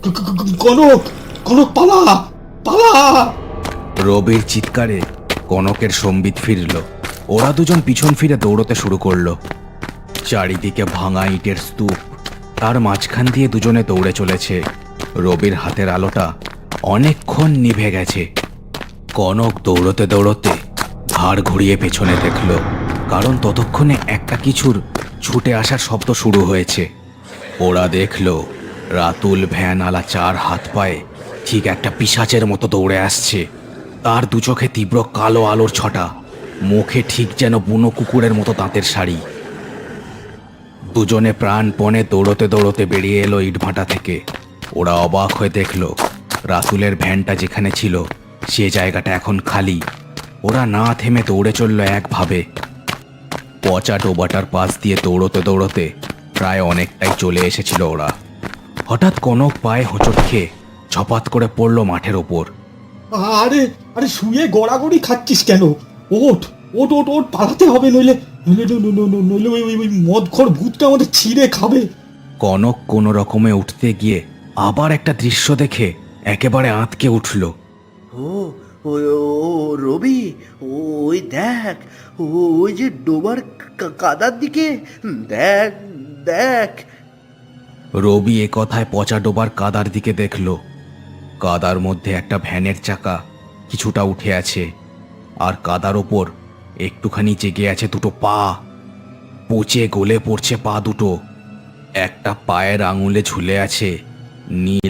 কনক, কনক পালা, পালা! রবির চিৎকারে কনকের সম্বিত ফিরল। ওরা দুজন পিছন ফিরে দৌড়তে শুরু করলো। চারিদিকে ভাঙা ইটের স্তূপ, তার মাঝখান দিয়ে দুজনে দৌড়ে চলেছে। রবির হাতের আলোটা অনেকক্ষণ নিভে গেছে। কনক দৌড়তে দৌড়তে ঘাড় ঘুরিয়ে পেছনে দেখল, কারণ ততক্ষণে একটা কিছুর ছুটে আসার শব্দ শুরু হয়েছে। ওরা দেখল রাতুল ভ্যান আলা চার হাত পায়ে ঠিক একটা পিশাচের মতো দৌড়ে আসছে। তার দু চোখে তীব্র কালো আলোর ছটা, মুখে ঠিক যেন বুনো কুকুরের মতো দাঁতের শাড়ি। দুজনে প্রাণপণে দৌড়তে দৌড়তে বেরিয়ে এলো ইটভাটা থেকে। ওরা অবাক হয়ে দেখল রাতুলের ভ্যানটা যেখানে ছিল সে জায়গাটা এখন খালি। ওরা না থেমে দৌড়ে চলল একভাবে। পচা ডোবাটার পাশ দিয়ে দৌড়তে দৌড়তে প্রায় অনেকটাই চলে এসেছিল ওরা। হঠাৎ কনক পায়ে হোঁচট খেয়ে ছপাত করে পড়ল মাঠের ওপর। আরে আরে, শুয়ে গড়াগড়ি খাচ্ছিস কেন? ওঠ ওঠ ওঠ ওঠ, পালাতে হবে, নইলে নইলে নইলে ওই মদখোর ভূতটা আমাদের ছিঁড়ে খাবে। কনক কোনো রকমে উঠতে গিয়ে আবার একটা দৃশ্য দেখে একেবারে আঁতকে উঠল। ও ও ও রবি, ওই দেখ, ওই যে ডোবার কাদার দিকে দেখ দেখ। রবি এ কথায় পচা ডোবার কাদার দিকে দেখল। কাদার মধ্যে একটা ভ্যানের চাকা কিছুটা উঠে আছে, আর কাদার ওপর একটুখানি জেগে আছে দুটো পা। পচে গলে পড়ছে পা দুটো। একটা পায়ের আঙুলে ঝুলে আছে নীল